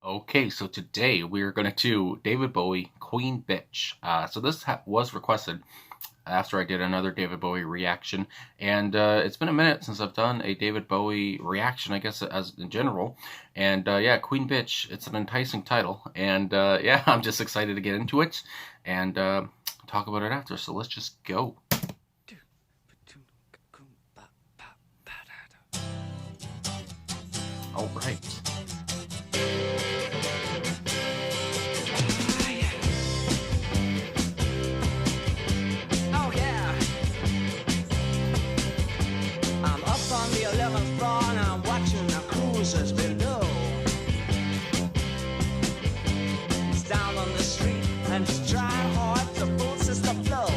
Okay, so today we're going to do David Bowie, Queen Bitch. So this was requested after I did another David Bowie reaction, and it's been a minute since I've done a David Bowie reaction, I guess, as in general. And yeah, Queen Bitch, it's an enticing title, and yeah, I'm just excited to get into it and talk about it after. So let's just go. All right. Oh yeah. I'm up on the 11th floor and I'm watching the cruisers below. He's down on the street and he's trying hard to boost the flow.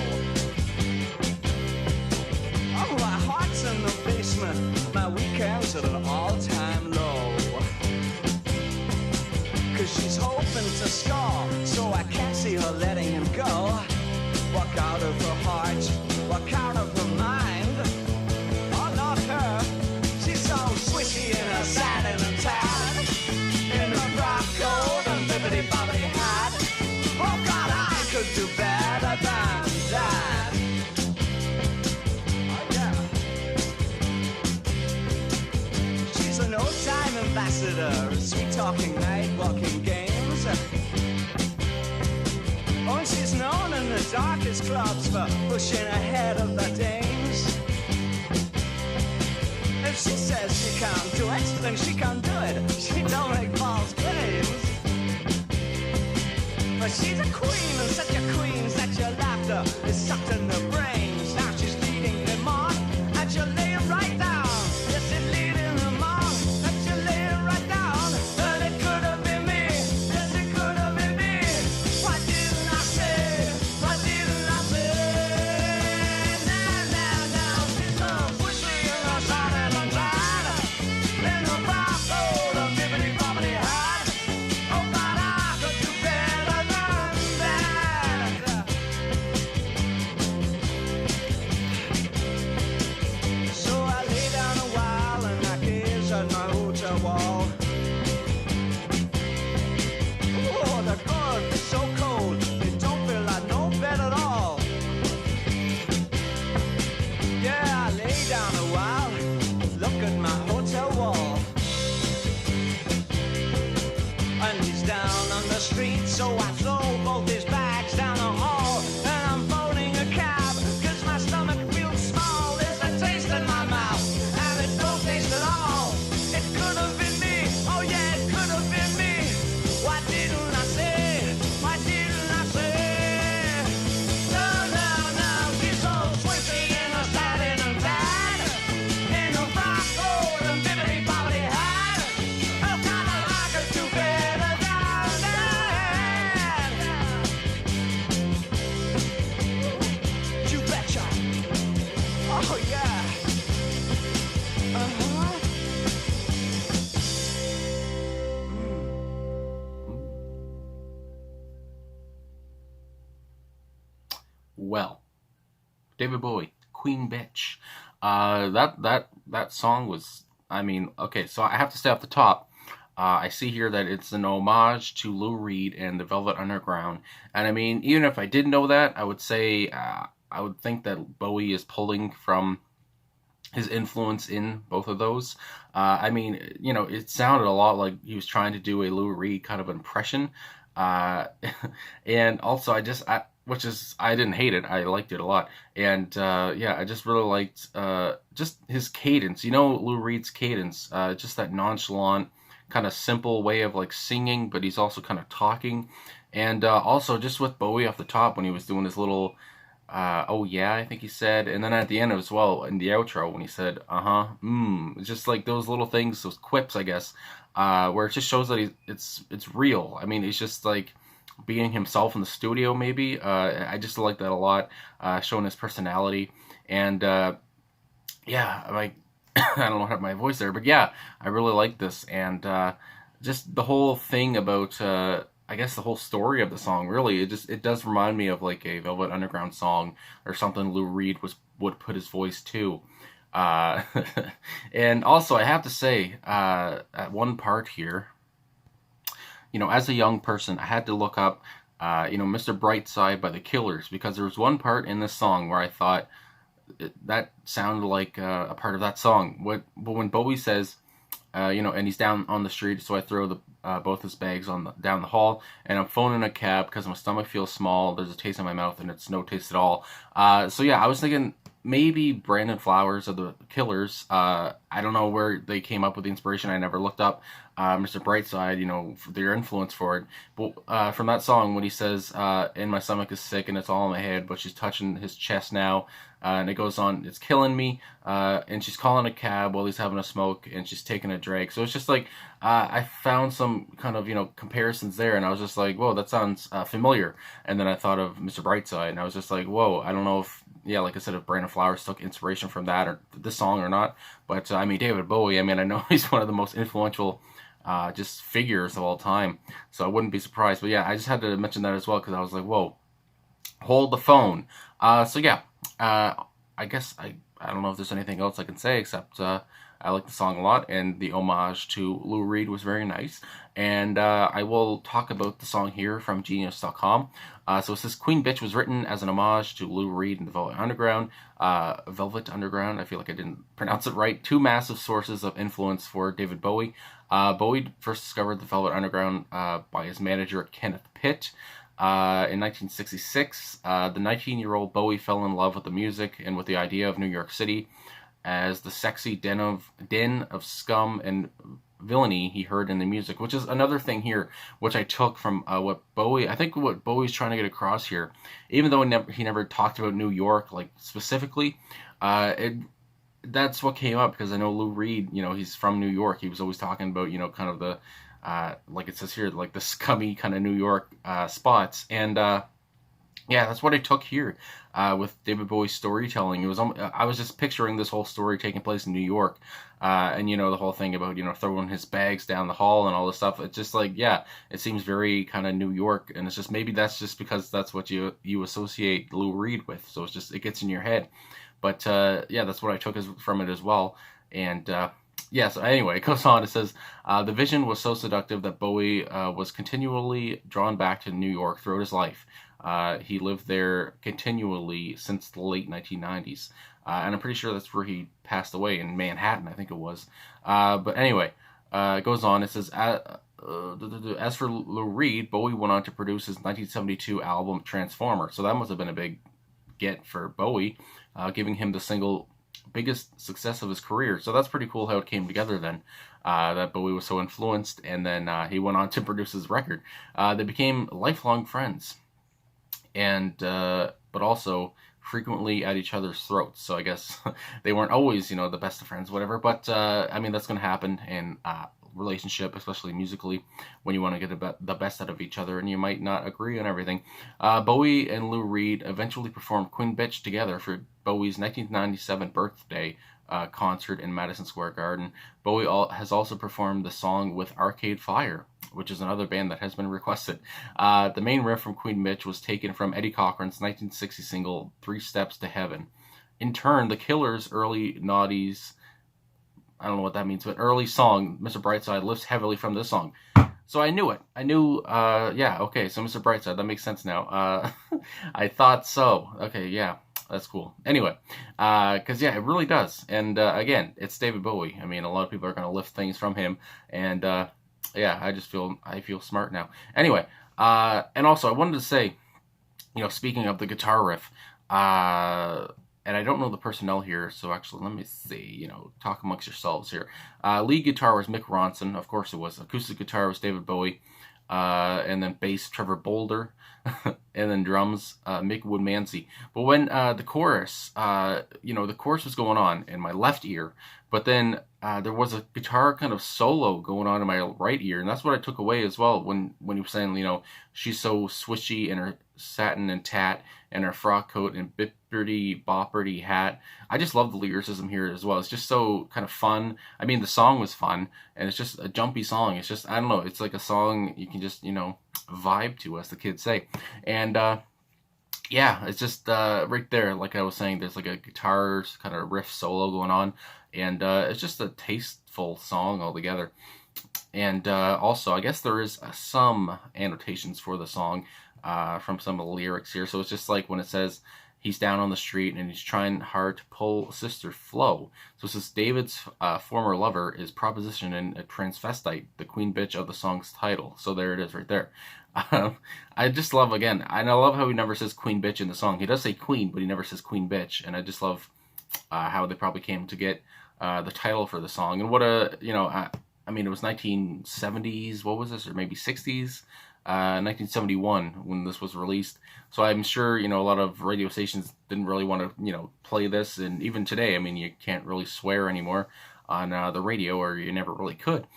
Oh, my heart's in the basement, my weekend's at an all-time low. Cause she's hoping to score, so I can't see her letting him go. Walk out of her heart, walk out of her mind. Oh, not her. She's so swishy in her satin and tan, in her rock gold and bibbity bobbity hat. Oh God, I could do better than that. Oh yeah. She's an old-time ambassador, sweet talking, night walking games. Oh, and she's known in the darkest clubs for pushing ahead of the dames. If she says she can't do it, then she can't do it. She don't make false claims. But she's a queen, and such a queen that your laughter is sucked in the brains. Now she's leading them on, and she'll lay it right down. Yes, she's leading them on, and she'll lay it right down. But it could have been me, yes, it could have been me. Why didn't I say, why didn't I say? Now, she's so swishy in her satin and tan, in her rock gold and bibbity bobbity hat. Oh God, I could do better than that. So I lay down a while and I gaze at my hotel wall. Oh, the good is so cold, it don't feel like no bed at all. Yeah, I lay down a while, look at my hotel wall. And he's down on the street, so I throw both his bags down the hall. And I'm phoning a cab, cause my stomach feels small. There's a taste in my mouth, and it don't taste at all. It could have been me, oh yeah, it could have been me. Why didn't I say, why didn't I say? No, no, no, she's so swishy in her satin and tan, in her rock gold and bibbity bobbity hat. Oh God, I could do better than that. You betcha. Oh yeah. Uh-huh. Well, David Bowie, Queen Bitch. That song was. I mean, okay. So I have to say off the top. I see here that it's an homage to Lou Reed and the Velvet Underground, and I mean, even if I didn't know that, I would say I would think that Bowie is pulling from his influence in both of those. I mean, you know, it sounded a lot like he was trying to do a Lou Reed kind of impression. Uh, and also, which is, I didn't hate it. I liked it a lot. And yeah, I just really liked just his cadence. You know, Lou Reed's cadence, just that nonchalant, kind of simple way of like singing, but he's also kind of talking. And also, just with Bowie off the top when he was doing his little oh yeah, I think he said, and then at the end as well in the outro when he said, it's just like those little things, those quips, I guess, where it just shows that it's real. I mean, he's just like being himself in the studio. Maybe I just like that a lot, showing his personality, and yeah, like I don't know how to my voice there, but yeah, I really like this, and just the whole thing about I guess the whole story of the song really it does remind me of like a Velvet Underground song or something Lou Reed would put his voice to. Uh, and also I have to say at one part here as a young person, I had to look up, Mr. Brightside by the Killers, because there was one part in this song where I thought that sounded like a part of that song. But when Bowie says, and he's down on the street, so I throw the both his bags down the hall, and I'm phoning a cab because my stomach feels small. There's a taste in my mouth, and it's no taste at all. So yeah, I was thinking maybe Brandon Flowers of the Killers. I don't know where they came up with the inspiration. I never looked up Mr. Brightside, for their influence for it. But from that song, when he says, "And my stomach is sick, and it's all in my head," but she's touching his chest now. And it goes on, it's killing me, and she's calling a cab while he's having a smoke, and she's taking a drag. So it's just like, I found some kind of, comparisons there, and I was just like, whoa, that sounds familiar. And then I thought of Mr. Brightside, and I was just like, whoa, I don't know if, yeah, like I said, if Brandon Flowers took inspiration from that, or this song or not. But, David Bowie, I know he's one of the most influential just figures of all time, so I wouldn't be surprised. But yeah, I just had to mention that as well, because I was like, whoa, hold the phone. So yeah, I guess I don't know if there's anything else I can say, except I like the song a lot, and the homage to Lou Reed was very nice. And I will talk about the song here from Genius.com. So it says, Queen Bitch was written as an homage to Lou Reed and the Velvet Underground. Velvet Underground, I feel like I didn't pronounce it right. Two massive sources of influence for David Bowie. Bowie first discovered the Velvet Underground by his manager Kenneth Pitt. In 1966, the 19-year-old Bowie fell in love with the music and with the idea of New York City as the sexy den of scum and villainy he heard in the music, which is another thing here, which I took from what Bowie's trying to get across here, even though he never talked about New York, like, specifically, that's what came up, because I know Lou Reed, he's from New York. He was always talking about, kind of the, like it says here, like the scummy kind of New York spots. And yeah, that's what I took here with David Bowie's storytelling. It was I was just picturing this whole story taking place in New York, and the whole thing about throwing his bags down the hall and all this stuff. It's just like, yeah, it seems very kind of New York, and it's just, maybe that's just because that's what you associate Lou Reed with. So it gets in your head. But yeah, that's what I took from it as well. And yeah, so anyway, it goes on. It says, the vision was so seductive that Bowie was continually drawn back to New York throughout his life. He lived there continually since the late 1990s. And I'm pretty sure that's where he passed away, in Manhattan, I think it was. But anyway, it goes on. It says, as for Lou Reed, Bowie went on to produce his 1972 album Transformer. So that must have been a big get for Bowie, giving him the single biggest success of his career. So that's pretty cool how it came together then, that Bowie was so influenced, and then he went on to produce his record. They became lifelong friends, and but also frequently at each other's throats. So I guess they weren't always, the best of friends, whatever. But that's going to happen in relationship, especially musically, when you want to get the best out of each other, and you might not agree on everything. Bowie and Lou Reed eventually performed Queen Bitch together for Bowie's 1997 birthday concert in Madison Square Garden. Bowie has also performed the song with Arcade Fire, which is another band that has been requested. The main riff from Queen Bitch was taken from Eddie Cochran's 1960 single, Three Steps to Heaven. In turn, the Killers' early noughties, I don't know what that means, but early song, Mr. Brightside, lifts heavily from this song. So I knew it. I knew, yeah, okay, so Mr. Brightside, that makes sense now. I thought so. Okay, yeah, that's cool. Anyway, because, yeah, it really does. And, again, it's David Bowie. A lot of people are going to lift things from him. And, yeah, I feel smart now. Anyway, and also I wanted to say, speaking of the guitar riff, and I don't know the personnel here, so actually, let me see, talk amongst yourselves here. Lead guitar was Mick Ronson, of course it was. Acoustic guitar was David Bowie, and then bass, Trevor Bolder, and then drums, Mick Woodmansey. But when the chorus was going on in my left ear, but then there was a guitar kind of solo going on in my right ear, and that's what I took away as well when he was saying, she's so swishy in her satin and tat, and her frock coat and bipperty bopperty hat. I just love the lyricism here as well. It's just so kind of fun. The song was fun, and it's just a jumpy song. It's just, I don't know, it's like a song you can just, vibe to, as the kids say. And yeah, it's just right there, like I was saying, there's like a guitar kind of riff solo going on, and it's just a tasteful song altogether. And also, I guess there is some annotations for the song from some of the lyrics here. So it's just like when it says he's down on the street and he's trying hard to pull Sister Flo. So it says David's former lover is proposition and a transvestite, the queen bitch of the song's title. So there it is right there. I just love, again, and I love how he never says queen bitch in the song. He does say queen, but he never says queen bitch. And I just love how they probably came to get the title for the song. And what a, I mean, it was 1970s, what was this, or maybe 60s? 1971 when this was released. So I'm sure, a lot of radio stations didn't really want to, play this. And even today, I mean, you can't really swear anymore on the radio, or you never really could.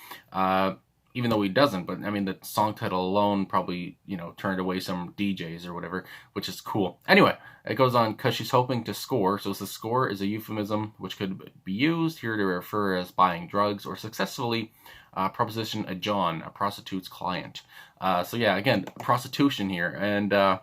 Even though he doesn't, but I mean, the song title alone probably, turned away some DJs or whatever, which is cool. Anyway, it goes on, because she's hoping to score. So the score is a euphemism which could be used here to refer as buying drugs or successfully proposition a John, a prostitute's client. So yeah, again, prostitution here, and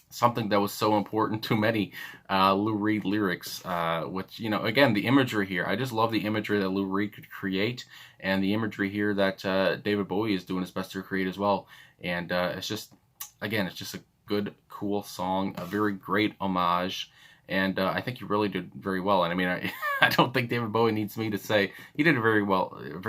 something that was so important to many Lou Reed lyrics, which, again, the imagery here. I just love the imagery that Lou Reed could create, and the imagery here that David Bowie is doing his best to create as well. And it's just, again, it's just a good, cool song, a very great homage. And I think he really did very well. And I mean, I don't think David Bowie needs me to say he did a very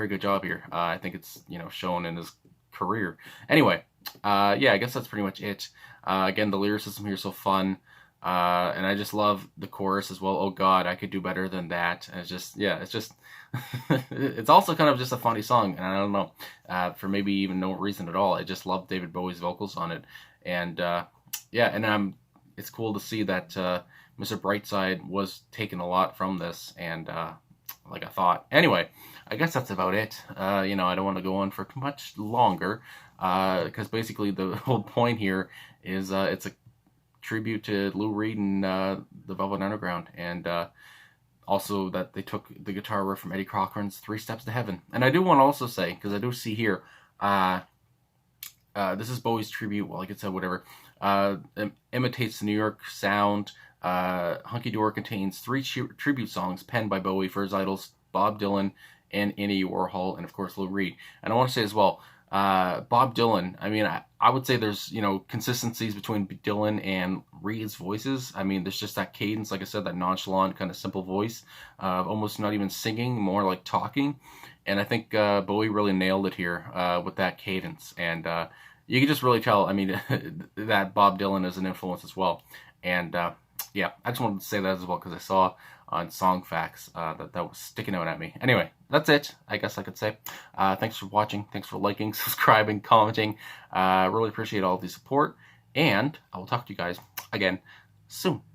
good job here. I think it's, shown in his career. Anyway, yeah, I guess that's pretty much it. Again, the lyricism here is so fun. And I just love the chorus as well. Oh God, I could do better than that. And it's just, yeah, it's just, it's also kind of just a funny song. And I don't know, for maybe even no reason at all. I just love David Bowie's vocals on it. And yeah, and it's cool to see that Mr. Brightside was taking a lot from this, and like I thought. Anyway, I guess that's about it. I don't want to go on for too much longer, because basically the whole point here is it's a tribute to Lou Reed and the Velvet Underground, and also that they took the guitar riff from Eddie Cochran's Three Steps to Heaven. And I do want to also say, because I do see here, this is Bowie's tribute, well, like I said, whatever, imitates the New York sound. Hunky Dory contains 3 tribute songs penned by Bowie for his idols Bob Dylan and Andy Warhol, and of course Lou Reed. And I want to say as well, Bob Dylan, I mean, I would say there's, consistencies between Dylan and Reed's voices. I mean, there's just that cadence, like I said, that nonchalant, kind of simple voice, almost not even singing, more like talking. And I think Bowie really nailed it here with that cadence. And you can just really tell, I mean, that Bob Dylan is an influence as well. And yeah, I just wanted to say that as well, because I saw on Song Facts that was sticking out at me. Anyway, that's it, I guess I could say. Thanks for watching. Thanks for liking, subscribing, commenting. Really appreciate all the support. And I will talk to you guys again soon.